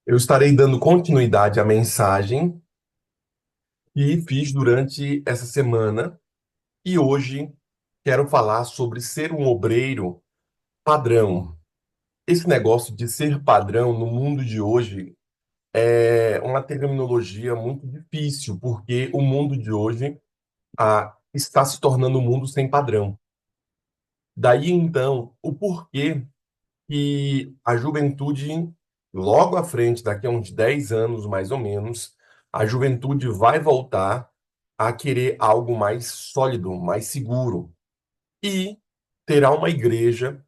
Eu estarei dando continuidade à mensagem que fiz durante essa semana e hoje quero falar sobre ser um obreiro padrão. Esse negócio de ser padrão no mundo de hoje é uma terminologia muito difícil, porque o mundo de hoje está se tornando um mundo sem padrão. Daí então, o porquê que a juventude, logo à frente, daqui a uns 10 anos mais ou menos, a juventude vai voltar a querer algo mais sólido, mais seguro. E terá uma igreja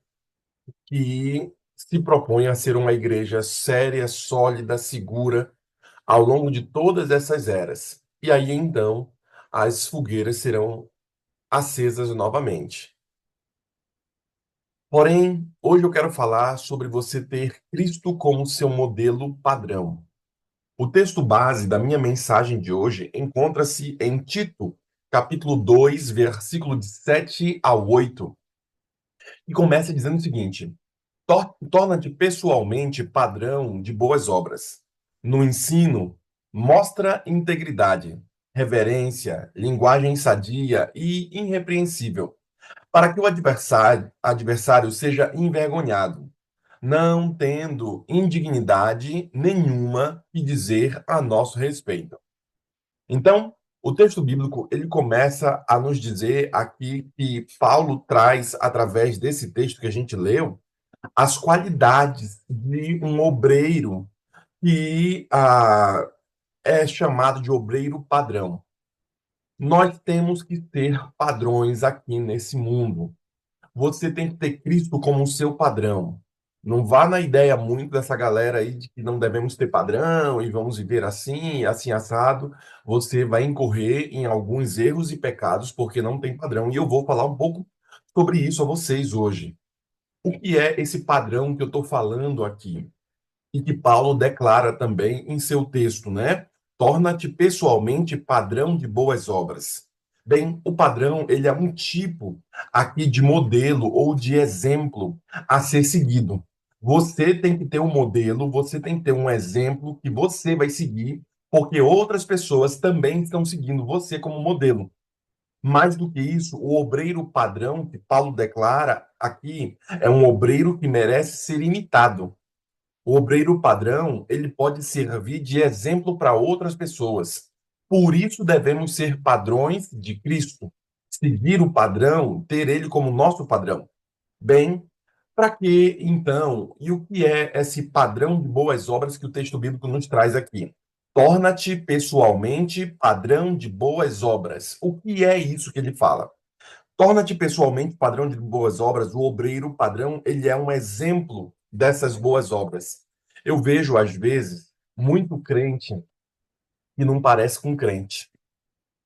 que se propõe a ser uma igreja séria, sólida, segura, ao longo de todas essas eras. E aí então as fogueiras serão acesas novamente. Porém, hoje eu quero falar sobre você ter Cristo como seu modelo padrão. O texto base da minha mensagem de hoje encontra-se em Tito, capítulo 2, versículo de 7 a 8, e começa dizendo o seguinte: Torna-te pessoalmente padrão de boas obras. No ensino, mostra integridade, reverência, linguagem sadia e irrepreensível, para que o adversário seja envergonhado, não tendo indignidade nenhuma que dizer a nosso respeito. Então, o texto bíblico ele começa a nos dizer aqui que Paulo traz, através desse texto que a gente leu, as qualidades de um obreiro que é chamado de obreiro padrão. Nós temos que ter padrões aqui nesse mundo. Você tem que ter Cristo como o seu padrão. Não vá na ideia muito dessa galera aí de que não devemos ter padrão e vamos viver assim, assim assado. Você vai incorrer em alguns erros e pecados porque não tem padrão. E eu vou falar um pouco sobre isso a vocês hoje. O que é esse padrão que eu estou falando aqui? E que Paulo declara também em seu texto, né? Torna-te pessoalmente padrão de boas obras. Bem, o padrão, ele é um tipo aqui de modelo ou de exemplo a ser seguido. Você tem que ter um modelo, você tem que ter um exemplo que você vai seguir, porque outras pessoas também estão seguindo você como modelo. Mais do que isso, o obreiro padrão que Paulo declara aqui é um obreiro que merece ser imitado. O obreiro padrão, ele pode servir de exemplo para outras pessoas. Por isso devemos ser padrões de Cristo. Seguir o padrão, ter ele como nosso padrão. Bem, para que então, e o que é esse padrão de boas obras que o texto bíblico nos traz aqui? Torna-te pessoalmente padrão de boas obras. O que é isso que ele fala? Torna-te pessoalmente padrão de boas obras. O obreiro padrão, ele é um exemplo dessas boas obras. Eu vejo, às vezes, muito crente que não parece com crente.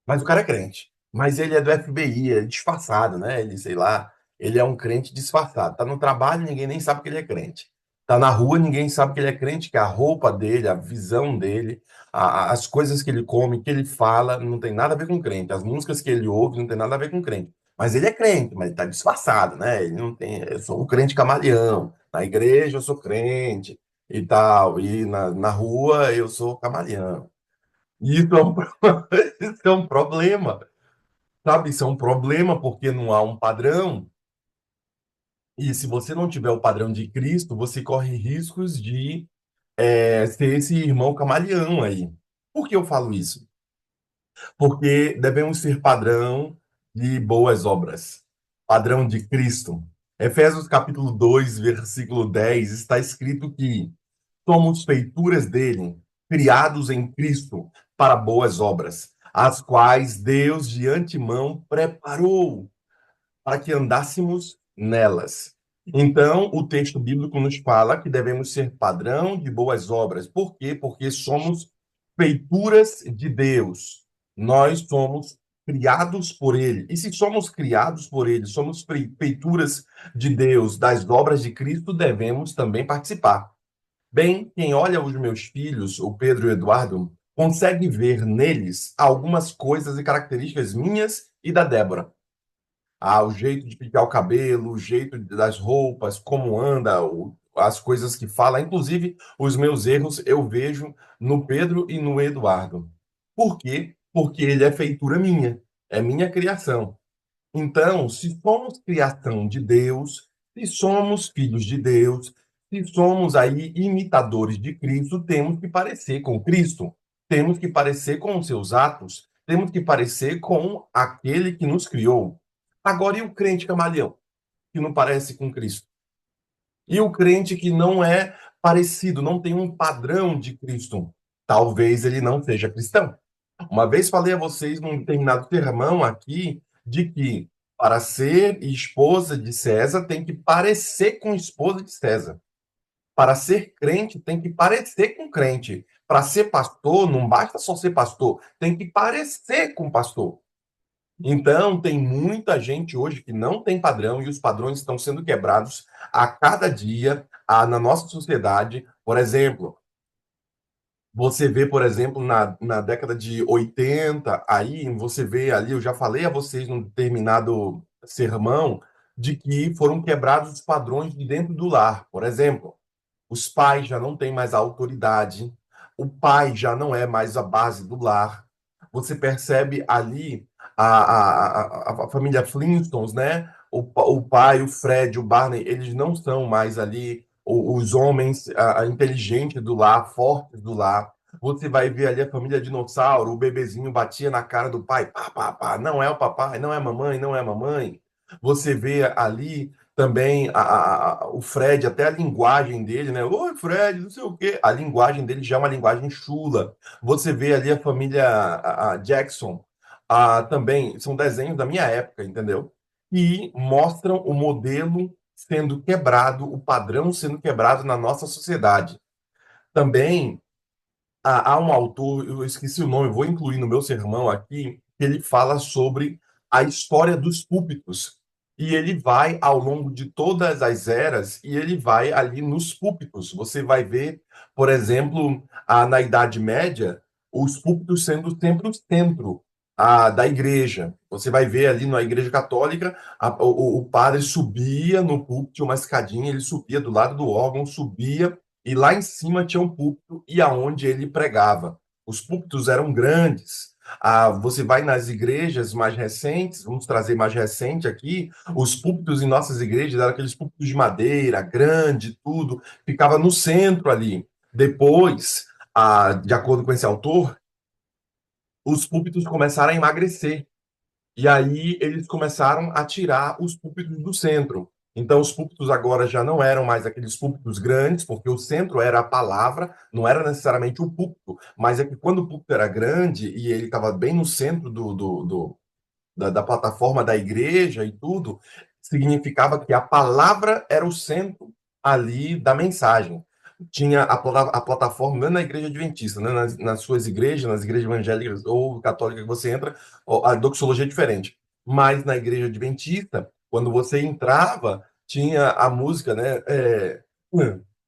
Mas o cara é crente. Mas ele é do FBI, é disfarçado, né? Ele, sei lá, ele é um crente disfarçado. Tá no trabalho, ninguém nem sabe que ele é crente. Tá na rua, ninguém sabe que ele é crente, que a roupa dele, a visão dele, as coisas que ele come, que ele fala, não tem nada a ver com crente. As músicas que ele ouve não tem nada a ver com crente. Mas ele é crente, mas ele tá disfarçado, né? Ele não tem. Eu sou um crente camaleão. Na igreja eu sou crente e tal. E na rua eu sou camaleão. E isso é um, isso é um problema, sabe? Isso é um problema porque não há um padrão. E se você não tiver o padrão de Cristo, você corre riscos de ser esse irmão camaleão aí. Por que eu falo isso? Porque devemos ser padrão de boas obras, padrão de Cristo. Efésios capítulo 2 versículo 10 está escrito que somos feituras dele, criados em Cristo para boas obras, as quais Deus de antemão preparou para que andássemos nelas. Então, o texto bíblico nos fala que devemos ser padrão de boas obras. Por quê? Porque somos feituras de Deus. Nós somos criados por Ele. E se somos criados por Ele, somos feituras de Deus, das obras de Cristo, devemos também participar. Bem, quem olha os meus filhos, o Pedro e o Eduardo, consegue ver neles algumas coisas e características minhas e da Débora. O jeito de pintar o cabelo, o jeito das roupas, como anda, as coisas que fala, inclusive os meus erros eu vejo no Pedro e no Eduardo. Por quê? Porque ele é feitura minha, é minha criação. Então, se somos criação de Deus, se somos filhos de Deus, se somos aí imitadores de Cristo, temos que parecer com Cristo, temos que parecer com os seus atos, temos que parecer com aquele que nos criou. Agora, e o crente camaleão, que não parece com Cristo? E o crente que não é parecido, não tem um padrão de Cristo? Talvez ele não seja cristão. Uma vez falei a vocês num determinado sermão aqui de que para ser esposa de César tem que parecer com esposa de César. Para ser crente tem que parecer com crente. Para ser pastor não basta só ser pastor, tem que parecer com pastor. Então tem muita gente hoje que não tem padrão e os padrões estão sendo quebrados a cada dia na nossa sociedade. Por exemplo, você vê, por exemplo, na década de 80 aí você vê ali, eu já falei a vocês num determinado sermão, de que foram quebrados os padrões de dentro do lar. Por exemplo, os pais já não têm mais a autoridade, o pai já não é mais a base do lar. Você percebe ali a família Flintstones, né? O pai, o Fred, o Barney, eles não são mais ali os homens inteligentes do lar, fortes do lar. Você vai ver ali a família dinossauro, o bebezinho batia na cara do pai, pá, pá, pá, não é o papai, não é a mamãe, não é a mamãe. Você vê ali também o Fred, até a linguagem dele, né? Oi, Fred, não sei o quê. A linguagem dele já é uma linguagem chula. Você vê ali a família a Jackson, também são desenhos da minha época, entendeu? E mostram o modelo sendo quebrado, o padrão sendo quebrado na nossa sociedade. Também há um autor, eu esqueci o nome, vou incluir no meu sermão aqui, que ele fala sobre a história dos púlpitos. E ele vai ao longo de todas as eras e ele vai ali nos púlpitos. Você vai ver, por exemplo, na Idade Média, os púlpitos sendo sempre o centro da igreja. Você vai ver ali na Igreja Católica, o padre subia no púlpito, tinha uma escadinha, ele subia do lado do órgão, subia e lá em cima tinha um púlpito e aonde ele pregava. Os púlpitos eram grandes. Você vai nas igrejas mais recentes, vamos trazer mais recente aqui, os púlpitos em nossas igrejas eram aqueles púlpitos de madeira, grande, tudo, ficava no centro ali. Depois, de acordo com esse autor, os púlpitos começaram a emagrecer. E aí eles começaram a tirar os púlpitos do centro. Então, os púlpitos agora já não eram mais aqueles púlpitos grandes, porque o centro era a palavra, não era necessariamente o púlpito, mas é que quando o púlpito era grande e ele estava bem no centro da plataforma da igreja e tudo, significava que a palavra era o centro ali da mensagem. Tinha a plataforma, não é na igreja adventista, né? Nas suas igrejas, nas igrejas evangélicas ou católicas que você entra, a doxologia é diferente. Mas na igreja adventista, quando você entrava, tinha a música, né?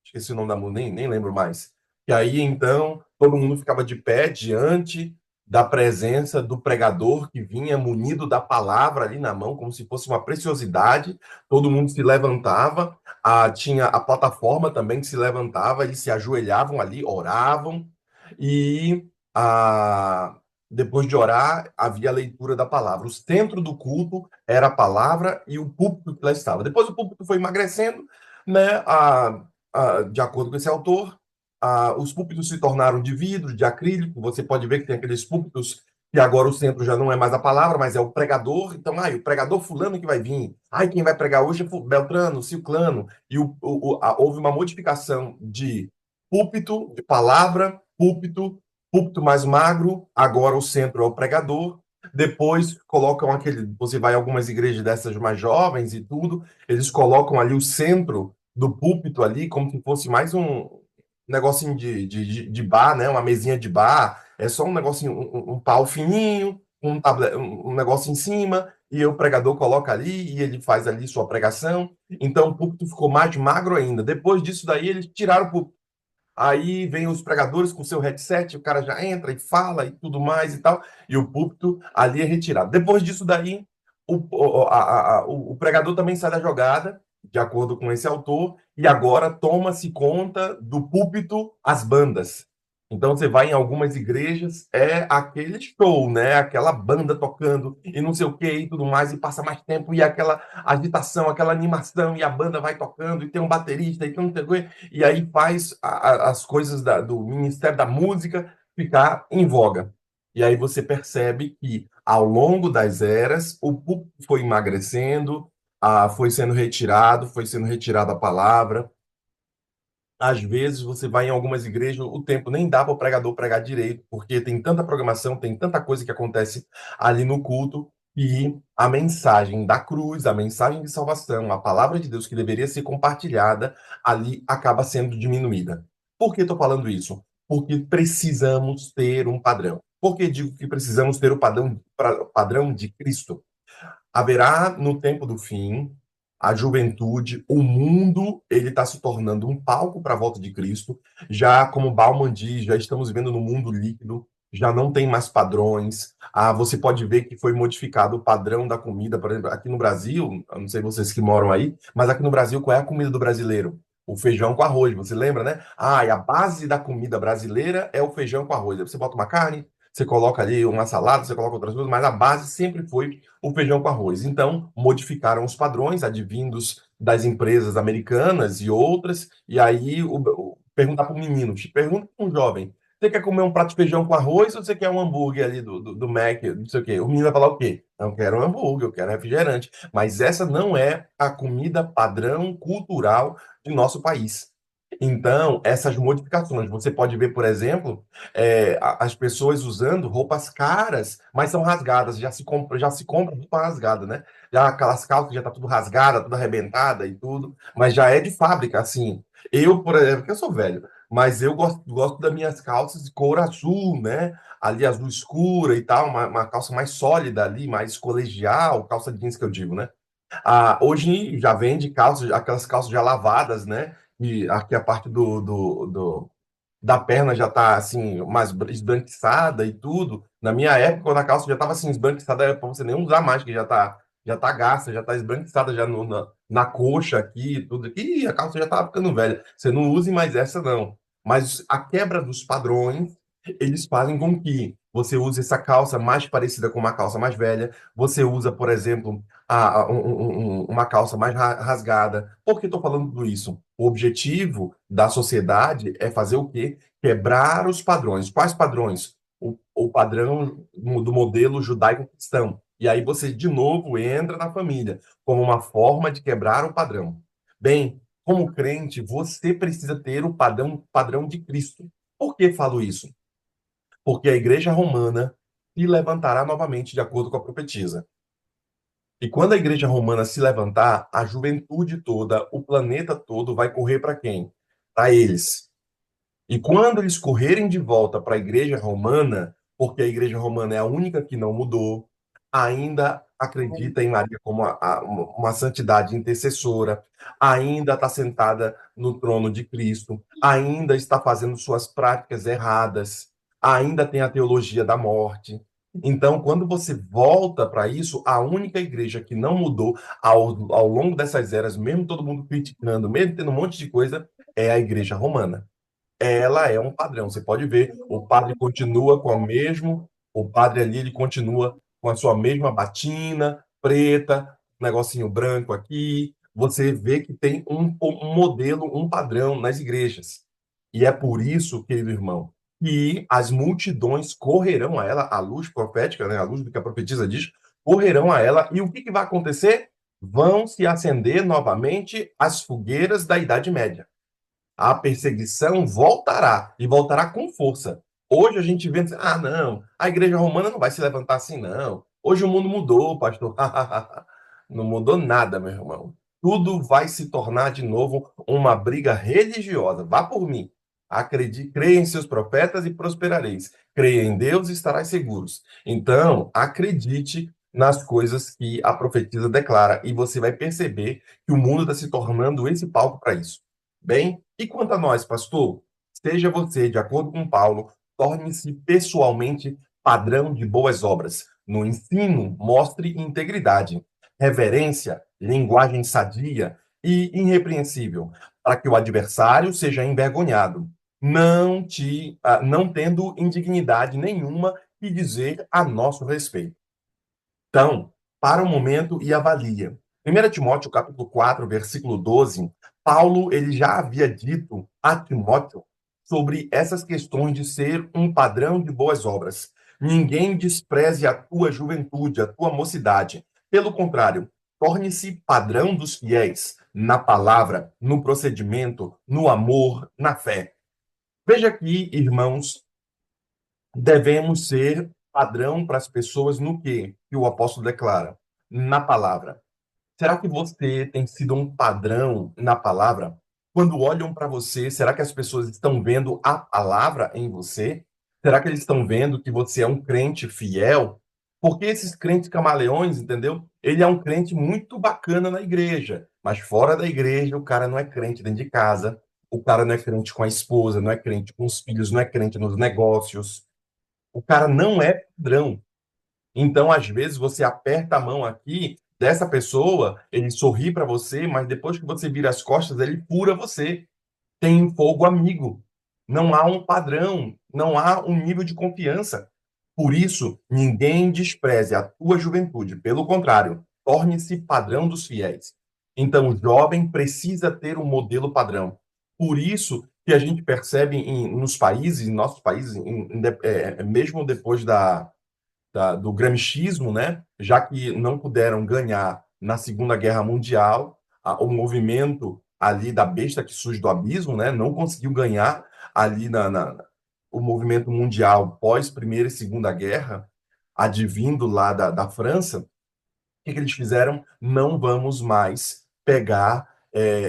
Esqueci o nome da música, nem lembro mais. E aí, então, todo mundo ficava de pé diante da presença do pregador que vinha munido da palavra ali na mão, como se fosse uma preciosidade. Todo mundo se levantava, tinha a plataforma também que se levantava, eles se ajoelhavam ali, oravam, e depois de orar, havia a leitura da palavra. O centro do culto era a palavra e o púlpito que lá estava. Depois o púlpito foi emagrecendo, né, de acordo com esse autor, os púlpitos se tornaram de vidro, de acrílico. Você pode ver que tem aqueles púlpitos que agora o centro já não é mais a palavra, mas é o pregador. Então, o pregador fulano que vai vir. Quem vai pregar hoje é Beltrano, Ciclano. E houve uma modificação de púlpito, de palavra, púlpito mais magro. Agora o centro é o pregador. Depois colocam aquele. Você vai a algumas igrejas dessas mais jovens e tudo, eles colocam ali o centro do púlpito ali, como se fosse mais um negocinho de bar, né? Uma mesinha de bar. É só um negocinho, um pau fininho, um negócio em cima, e o pregador coloca ali e ele faz ali sua pregação. Então o púlpito ficou mais magro ainda. Depois disso daí, eles tiraram o púlpito. Aí vem os pregadores com seu headset, o cara já entra e fala e tudo mais e tal, e o púlpito ali é retirado. Depois disso daí, o pregador também sai da jogada de acordo com esse autor, e agora toma-se conta do púlpito as bandas. Então você vai em algumas igrejas, é aquele show, né? Aquela banda tocando e não sei o que e tudo mais, e passa mais tempo, e aquela agitação, aquela animação, e a banda vai tocando, e tem um baterista, e tem um e aí faz as coisas do Ministério da Música ficar em voga. E aí você percebe que, ao longo das eras, o público foi emagrecendo, foi sendo retirada a palavra. Às vezes você vai em algumas igrejas, o tempo nem dá para o pregador pregar direito, porque tem tanta programação, tem tanta coisa que acontece ali no culto, e a mensagem da cruz, a mensagem de salvação, a palavra de Deus que deveria ser compartilhada, ali acaba sendo diminuída. Por que estou falando isso? Porque precisamos ter um padrão. Por que digo que precisamos ter o padrão de Cristo? Haverá no tempo do fim a juventude, o mundo, ele está se tornando um palco para a volta de Cristo. Já como Bauman diz, já estamos vivendo no mundo líquido, já não tem mais padrões. Você pode ver que foi modificado o padrão da comida, por exemplo, aqui no Brasil, eu não sei vocês que moram aí, mas aqui no Brasil, qual é a comida do brasileiro? O feijão com arroz, você lembra, né? E a base da comida brasileira é o feijão com arroz. Aí você bota uma carne, você coloca ali uma salada, você coloca outras coisas, mas a base sempre foi o feijão com arroz. Então, modificaram os padrões advindos das empresas americanas e outras, e aí perguntar para o menino, te pergunta para um jovem, você quer comer um prato de feijão com arroz ou você quer um hambúrguer ali do Mac, não sei o quê? O menino vai falar o quê? Não quero um hambúrguer, eu quero refrigerante. Mas essa não é a comida padrão cultural de nosso país. Então, essas modificações, você pode ver, por exemplo, as pessoas usando roupas caras, mas são rasgadas, já se compra roupa rasgada, né? Já aquelas calças já tá tudo rasgada, tudo arrebentada e tudo, mas já é de fábrica, assim. Eu, por exemplo, que eu sou velho, mas eu gosto das minhas calças de couro azul, né? Ali azul escura e tal, uma calça mais sólida ali, mais colegial, calça jeans que eu digo, né? Hoje já vende calças, aquelas calças já lavadas, né? E aqui a parte da perna já tá assim, mais esbranquiçada e tudo. Na minha época, quando a calça já tava assim, esbranquiçada, era para você nem usar mais, que já tá gasta, já tá esbranquiçada já na coxa aqui e tudo. E a calça já tava ficando velha. Você não use mais essa, não. Mas a quebra dos padrões, eles fazem com que você use essa calça mais parecida com uma calça mais velha. Você usa, por exemplo, uma calça mais rasgada. Por que estou falando tudo isso? O objetivo da sociedade é fazer o quê? Quebrar os padrões. Quais padrões? O padrão do modelo judaico-cristão. E aí você, de novo, entra na família como uma forma de quebrar o padrão. Bem, como crente, você precisa ter o padrão de Cristo. Por que falo isso? Porque a igreja romana se levantará novamente, de acordo com a profetisa. E quando a igreja romana se levantar, a juventude toda, o planeta todo vai correr para quem? Para eles. E quando eles correrem de volta para a igreja romana, porque a igreja romana é a única que não mudou, ainda acredita em Maria como uma santidade intercessora, ainda está sentada no trono de Cristo, ainda está fazendo suas práticas erradas, ainda tem a teologia da morte. Então, quando você volta para isso, a única igreja que não mudou ao longo dessas eras, mesmo todo mundo criticando, mesmo tendo um monte de coisa, é a igreja romana. Ela é um padrão. Você pode ver, o padre continua com o padre ali, ele continua com a sua mesma batina preta, um negocinho branco aqui. Você vê que tem um modelo, um padrão nas igrejas. E é por isso, querido irmão, que as multidões correrão a ela, a luz profética, né, a luz do que a profetisa diz, correrão a ela. E o que vai acontecer? Vão se acender novamente as fogueiras da Idade Média. A perseguição voltará e voltará com força. Hoje a gente vê, não, a igreja romana não vai se levantar assim, não. Hoje o mundo mudou, pastor. Não mudou nada, meu irmão. Tudo vai se tornar de novo uma briga religiosa. Vá por mim. Acredite, creia em seus profetas e prosperareis. Creia em Deus e estarás seguros. Então, acredite nas coisas que a profetisa declara e você vai perceber que o mundo está se tornando esse palco para isso. Bem, e quanto a nós, pastor? Seja você, de acordo com Paulo, torne-se pessoalmente padrão de boas obras. No ensino, mostre integridade, reverência, linguagem sadia e irrepreensível, para que o adversário seja envergonhado, não tendo indignidade nenhuma que dizer a nosso respeito. Então, para o momento e avalia. 1 Timóteo, capítulo 4, versículo 12, Paulo ele já havia dito a Timóteo sobre essas questões de ser um padrão de boas obras. Ninguém despreze a tua juventude, a tua mocidade. Pelo contrário, torne-se padrão dos fiéis na palavra, no procedimento, no amor, na fé. Veja aqui, irmãos, devemos ser padrão para as pessoas no quê? Que o apóstolo declara? Na palavra. Será que você tem sido um padrão na palavra? Quando olham para você, será que as pessoas estão vendo a palavra em você? Será que eles estão vendo que você é um crente fiel? Porque esses crentes camaleões, entendeu? Ele é um crente muito bacana na igreja, mas fora da igreja o cara não é crente dentro de casa, o cara não é crente com a esposa, não é crente com os filhos, não é crente nos negócios. O cara não é padrão. Então, às vezes, você aperta a mão aqui dessa pessoa, ele sorri para você, mas depois que você vira as costas, ele fura você. Tem um fogo amigo. Não há um padrão, não há um nível de confiança. Por isso, ninguém despreze a tua juventude. Pelo contrário, torne-se padrão dos fiéis. Então, o jovem precisa ter um modelo padrão. Por isso que a gente percebe nos países, em nossos países, mesmo depois do gramscismo, né? Já que não puderam ganhar na Segunda Guerra Mundial, o movimento ali da besta que surge do abismo, né? Não conseguiu ganhar ali o movimento mundial pós Primeira e Segunda Guerra, advindo lá da França. Que eles fizeram? Não vamos mais pegar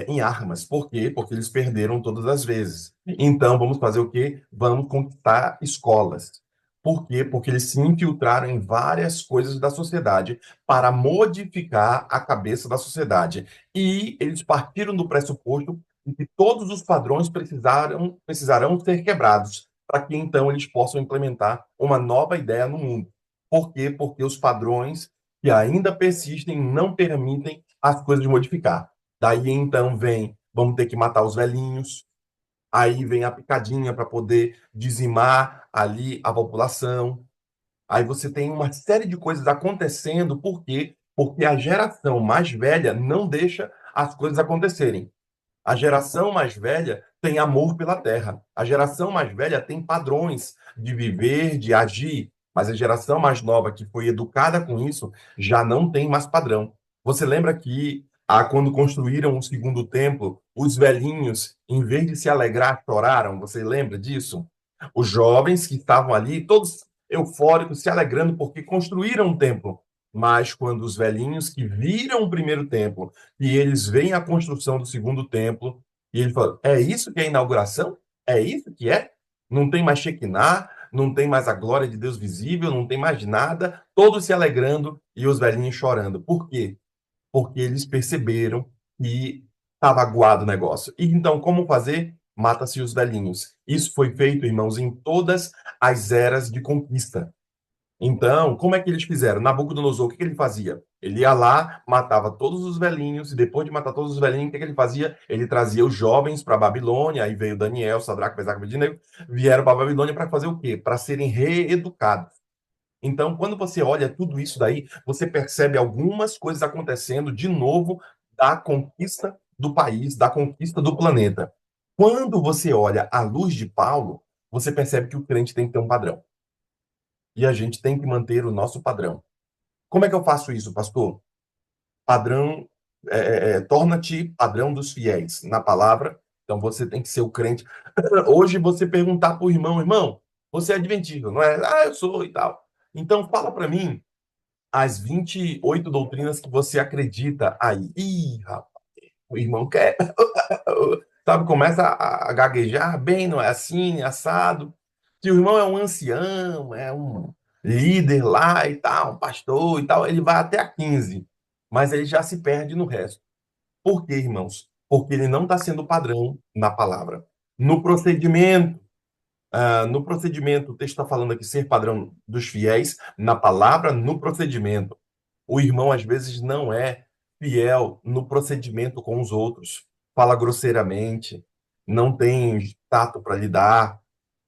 em armas. Por quê? Porque eles perderam todas as vezes. Então, vamos fazer o quê? Vamos conquistar escolas. Por quê? Porque eles se infiltraram em várias coisas da sociedade para modificar a cabeça da sociedade. E eles partiram do pressuposto de que todos os padrões precisarão ser quebrados para que então eles possam implementar uma nova ideia no mundo. Por quê? Porque os padrões que ainda persistem, não permitem as coisas modificar. Daí então vem, vamos ter que matar os velhinhos, aí vem a picadinha para poder dizimar ali a população. Aí você tem uma série de coisas acontecendo, por quê? Porque a geração mais velha não deixa as coisas acontecerem. A geração mais velha tem amor pela terra. A geração mais velha tem padrões de viver, de agir. Mas a geração mais nova, que foi educada com isso, já não tem mais padrão. Você lembra que, quando construíram o segundo templo, os velhinhos, em vez de se alegrar, choraram? Você lembra disso? Os jovens que estavam ali, todos eufóricos, se alegrando porque construíram um templo. Mas quando os velhinhos que viram o primeiro templo e eles veem a construção do segundo templo e ele fala: é isso que é a inauguração? É isso que é? Não tem mais Shekinah, não tem mais a glória de Deus visível, não tem mais nada, todos se alegrando e os velhinhos chorando. Por quê? Porque eles perceberam que estava aguado o negócio. E então, como fazer? Mata-se os velhinhos. Isso foi feito, irmãos, em todas as eras de conquista. Então, como é que eles fizeram? Nabucodonosor, o que que ele fazia? Ele ia lá, matava todos os velhinhos, e depois de matar todos os velhinhos, o que que ele fazia? Ele trazia os jovens para a Babilônia, aí veio Daniel, Sadraque, Mesaque e Abednego, vieram para a Babilônia para fazer o quê? Para serem reeducados. Então, quando você olha tudo isso daí, você percebe algumas coisas acontecendo de novo da conquista do país, da conquista do planeta. Quando você olha à luz de Paulo, você percebe que o crente tem que ter um padrão. E a gente tem que manter o nosso padrão. Como é que eu faço isso, pastor? Padrão, torna-te padrão dos fiéis na palavra. Então você tem que ser o crente. Hoje você perguntar para o irmão, irmão, você é adventível, não é? Ah, eu sou e tal. Então fala para mim as 28 doutrinas que você acredita aí. Ih, rapaz, o irmão quer, sabe, começa a gaguejar bem, não é assim, assado. Se o irmão é um ancião, é um líder lá e tal, um pastor e tal, ele vai até a 15, mas ele já se perde no resto. Por quê, irmãos? Porque ele não está sendo padrão na palavra. No procedimento, no procedimento, o texto está falando aqui ser padrão dos fiéis, na palavra, no procedimento. O irmão, às vezes, não é. fiel no procedimento com os outros, fala grosseiramente, não tem tato para lidar,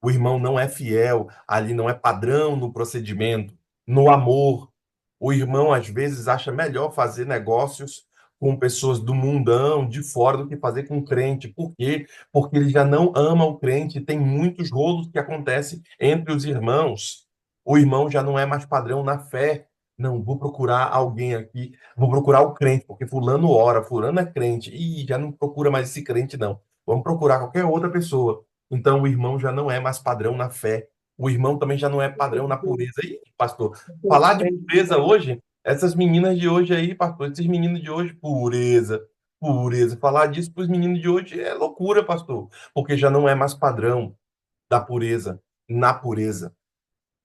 o irmão não é fiel, ali não é padrão no procedimento, no amor. O irmão, às vezes, acha melhor fazer negócios com pessoas do mundão, de fora, do que fazer com crente. Por quê? Porque ele já não ama o crente. Tem muitos rolos que acontecem entre os irmãos. O irmão já não é mais padrão na fé. Não, vou procurar alguém aqui, vou procurar o crente, porque fulano ora, fulano é crente. Ih, já não procura mais esse crente, não. Vamos procurar qualquer outra pessoa. Então, o irmão já não é mais padrão na fé. O irmão também já não é padrão na pureza. Ih, pastor, falar de pureza hoje, essas meninas de hoje aí, pastor, esses meninos de hoje, pureza, pureza. Falar disso para os meninos de hoje é loucura, pastor, porque já não é mais padrão da pureza, na pureza.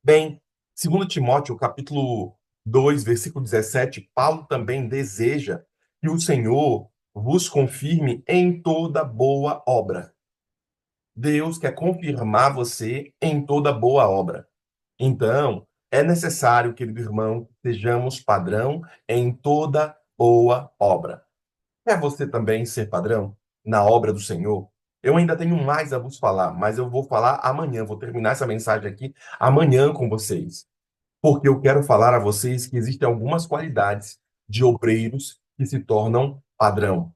Bem, segundo Timóteo, capítulo 2, versículo 17, Paulo também deseja que o Senhor vos confirme em toda boa obra. Deus quer confirmar você em toda boa obra. Então, é necessário, querido irmão, que sejamos padrão em toda boa obra. Quer você também ser padrão na obra do Senhor? Eu ainda tenho mais a vos falar, mas eu vou falar amanhã, vou terminar essa mensagem aqui amanhã com vocês, porque eu quero falar a vocês que existem algumas qualidades de obreiros que se tornam padrão.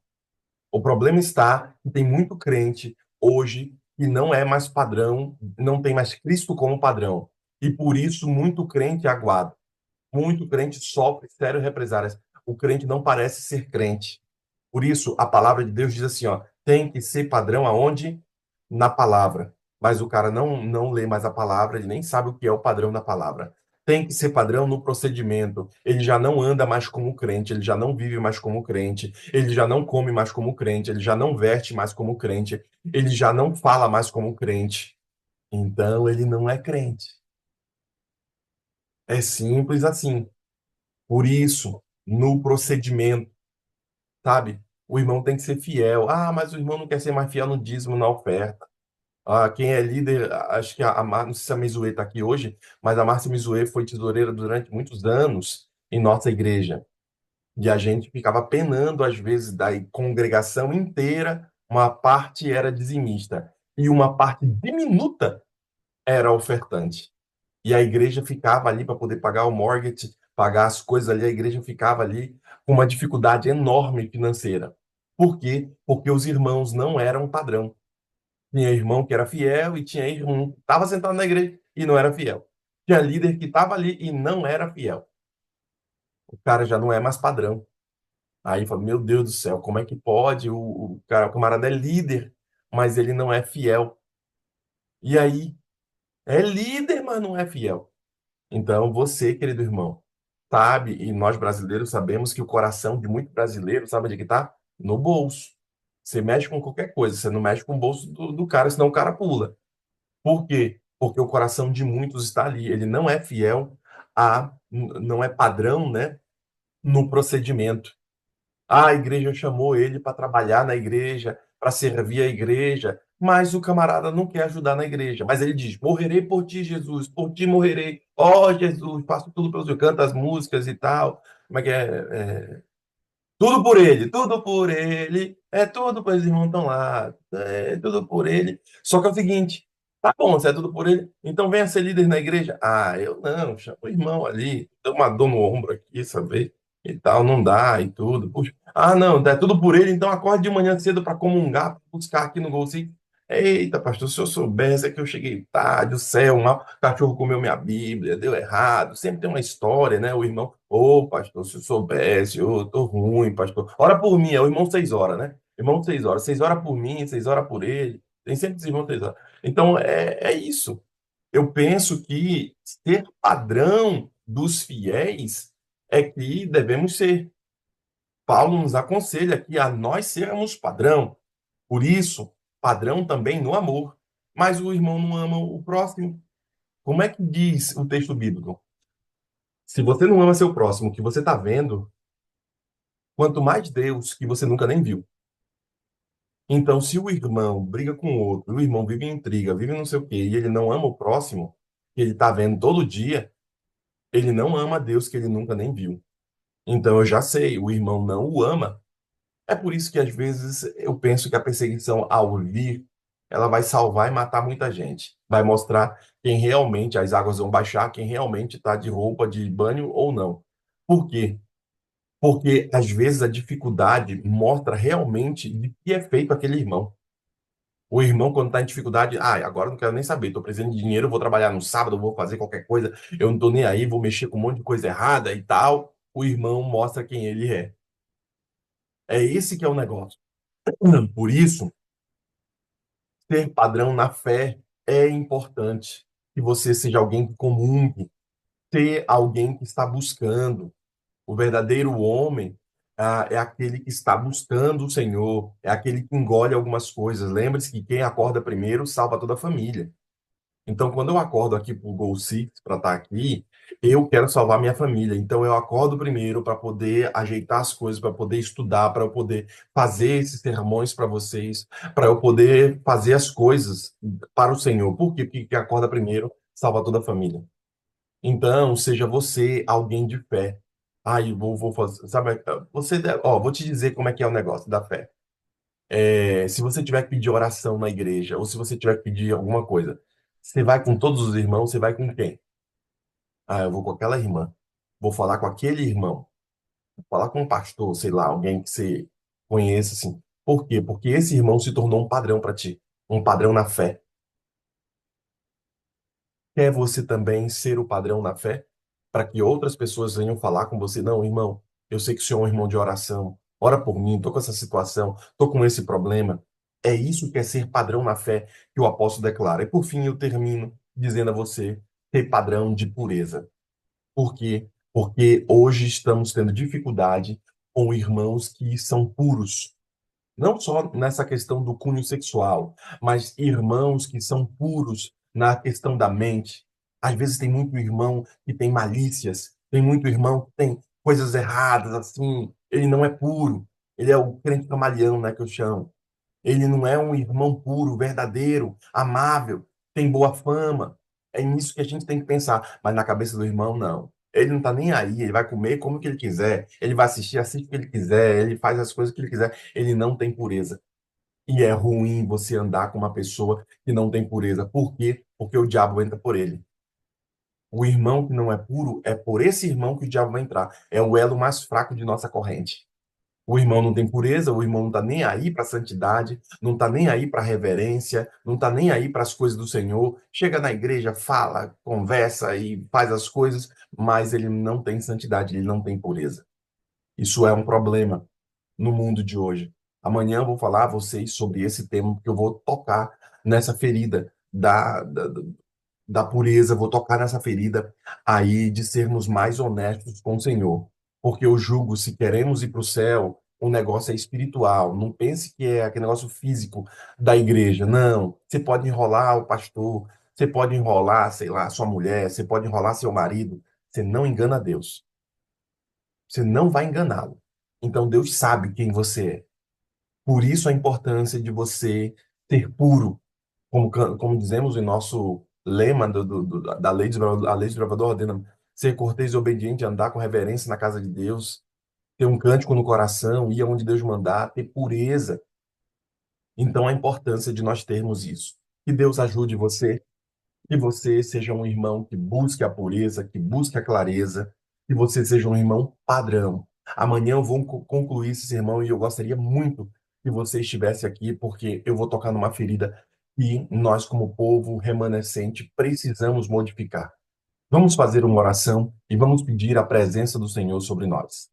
O problema está que tem muito crente hoje que não é mais padrão, não tem mais Cristo como padrão. E por isso muito crente aguarda, muito crente sofre sérias represálias. O crente não parece ser crente. Por isso a palavra de Deus diz assim, ó, tem que ser padrão aonde? Na palavra. Mas o cara não lê mais a palavra, ele nem sabe o que é o padrão da palavra. Tem que ser padrão no procedimento. Ele já não anda mais como crente, ele já não vive mais como crente, ele já não come mais como crente, ele já não veste mais como crente, ele já não fala mais como crente. Então ele não é crente. É simples assim. Por isso, no procedimento, sabe? O irmão tem que ser fiel. Ah, mas o irmão não quer ser mais fiel no dízimo, na oferta. Ah, quem é líder, acho que não sei se a Mizue está aqui hoje, mas a Márcia Mizue foi tesoureira durante muitos anos em nossa igreja. E a gente ficava penando, às vezes, da congregação inteira, uma parte era dizimista e uma parte diminuta era ofertante. E a igreja ficava ali para poder pagar o mortgage, pagar as coisas ali, a igreja ficava ali com uma dificuldade enorme financeira. Por quê? Porque os irmãos não eram padrão. Tinha irmão que era fiel e tinha irmão que estava sentado na igreja e não era fiel. Tinha líder que estava ali e não era fiel. O cara já não é mais padrão. Aí fala, meu Deus do céu, como é que pode? O cara, o camarada é líder, mas ele não é fiel. E aí, é líder, mas não é fiel. Então, você, querido irmão, sabe, e nós brasileiros sabemos que o coração de muito brasileiro, sabe onde é que está? No bolso. Você mexe com qualquer coisa, você não mexe com o bolso do cara, senão o cara pula. Por quê? Porque o coração de muitos está ali. Ele não é fiel não é padrão, né, no procedimento. A igreja chamou ele para trabalhar na igreja, para servir a igreja, mas o camarada não quer ajudar na igreja. Mas ele diz: morrerei por ti, Jesus, por ti morrerei. Ó oh, Jesus, faço tudo pelo Senhor, canta as músicas e tal. Como é que é? Tudo por ele, é tudo para os irmãos estão lá, é tudo por ele. Só que é o seguinte, tá bom, se é tudo por ele, então venha ser líder na igreja. Ah, eu não, chama o irmão ali, dá uma dor no ombro aqui, sabe? E tal, não dá e tudo. Puxa. Ah, não, é tudo por ele, então acorde de manhã cedo para comungar, pra buscar aqui no Golzinho. Eita, pastor, se eu soubesse é que eu cheguei tarde, o céu, o cachorro comeu minha Bíblia, deu errado. Sempre tem uma história, né? O irmão, ô, pastor, se eu soubesse, eu tô ruim, pastor. Ora por mim, é o irmão 6 horas, né? Irmão 6 horas, 6 horas por mim, 6 horas por ele. Tem sempre esse irmão 6 horas. Então, é isso. Eu penso que ser padrão dos fiéis é que devemos ser. Paulo nos aconselha que a nós sermos padrão. Por isso, padrão também no amor. Mas o irmão não ama o próximo. Como é que diz o texto bíblico? Se você não ama seu próximo, o que você está vendo, quanto mais Deus, que você nunca nem viu. Então, se o irmão briga com o outro, o irmão vive em intriga, vive não sei o quê, e ele não ama o próximo, que ele está vendo todo dia, ele não ama Deus que ele nunca nem viu. Então eu já sei, o irmão não o ama. É por isso que às vezes eu penso que a perseguição ao vir, ela vai salvar e matar muita gente. Vai mostrar quem realmente, as águas vão baixar, quem realmente está de roupa de banho ou não. Por quê? Porque às vezes a dificuldade mostra realmente de que é feito aquele irmão. O irmão, quando está em dificuldade, agora eu não quero nem saber, estou precisando de dinheiro, eu vou trabalhar no sábado, eu vou fazer qualquer coisa, eu não estou nem aí, vou mexer com um monte de coisa errada e tal. O irmão mostra quem ele é. É esse que é o negócio. Por isso, ter padrão na fé é importante. Que você seja alguém que comungue, ter alguém que está buscando. O verdadeiro homem é aquele que está buscando o Senhor, é aquele que engole algumas coisas. Lembre-se que quem acorda primeiro salva toda a família. Então, quando eu acordo aqui para o Goal Six, para estar aqui, eu quero salvar minha família. Então, eu acordo primeiro para poder ajeitar as coisas, para poder estudar, para eu poder fazer esses sermões para vocês, para eu poder fazer as coisas para o Senhor. Por quê? Porque quem acorda primeiro salva toda a família. Então, seja você alguém de fé. Vou fazer, sabe, vou te dizer como é que é o negócio da fé. Se você tiver que pedir oração na igreja, ou se você tiver que pedir alguma coisa, você vai com todos os irmãos, você vai com quem? Eu vou com aquela irmã. Vou falar com aquele irmão. Vou falar com um pastor, sei lá, alguém que você conheça, assim. Por quê? Porque esse irmão se tornou um padrão para ti, um padrão na fé. Quer você também ser o padrão na fé? Para que outras pessoas venham falar com você, não, irmão, eu sei que o senhor é um irmão de oração, ora por mim, estou com essa situação, estou com esse problema. É isso que é ser padrão na fé que o apóstolo declara. E por fim, eu termino dizendo a você, ter padrão de pureza. Por quê? Porque hoje estamos tendo dificuldade com irmãos que são puros, não só nessa questão do cunho sexual, mas irmãos que são puros na questão da mente. Às vezes tem muito irmão que tem malícias, tem muito irmão que tem coisas erradas, assim, ele não é puro, ele é o crente camaleão, né, que eu chamo. Ele não é um irmão puro, verdadeiro, amável, tem boa fama. É nisso que a gente tem que pensar. Mas na cabeça do irmão, não. Ele não está nem aí, ele vai comer como que ele quiser, ele vai assistir, assiste o que ele quiser, ele faz as coisas que ele quiser, ele não tem pureza. E é ruim você andar com uma pessoa que não tem pureza. Por quê? Porque o diabo entra por ele. O irmão que não é puro, é por esse irmão que o diabo vai entrar. É o elo mais fraco de nossa corrente. O irmão não tem pureza, o irmão não está nem aí para a santidade, não está nem aí para a reverência, não está nem aí para as coisas do Senhor. Chega na igreja, fala, conversa e faz as coisas, mas ele não tem santidade, ele não tem pureza. Isso é um problema no mundo de hoje. Amanhã eu vou falar a vocês sobre esse tema, porque eu vou tocar nessa ferida da pureza, vou tocar nessa ferida aí de sermos mais honestos com o Senhor. Porque eu julgo, se queremos ir para o céu, o negócio é espiritual. Não pense que é aquele negócio físico da igreja. Não. Você pode enrolar o pastor, você pode enrolar, sei lá, sua mulher, você pode enrolar seu marido. Você não engana Deus. Você não vai enganá-lo. Então Deus sabe quem você é. Por isso a importância de você ser puro, como dizemos em nosso lema da lei a lei do gravador ordena ser cortês e obediente, andar com reverência na casa de Deus, ter um cântico no coração, ir aonde Deus mandar, ter pureza. Então, a importância de nós termos isso. Que Deus ajude você, que você seja um irmão que busque a pureza, que busque a clareza, que você seja um irmão padrão. Amanhã eu vou concluir esse sermão e eu gostaria muito que você estivesse aqui, porque eu vou tocar numa ferida que nós, como povo remanescente, precisamos modificar. Vamos fazer uma oração e vamos pedir a presença do Senhor sobre nós.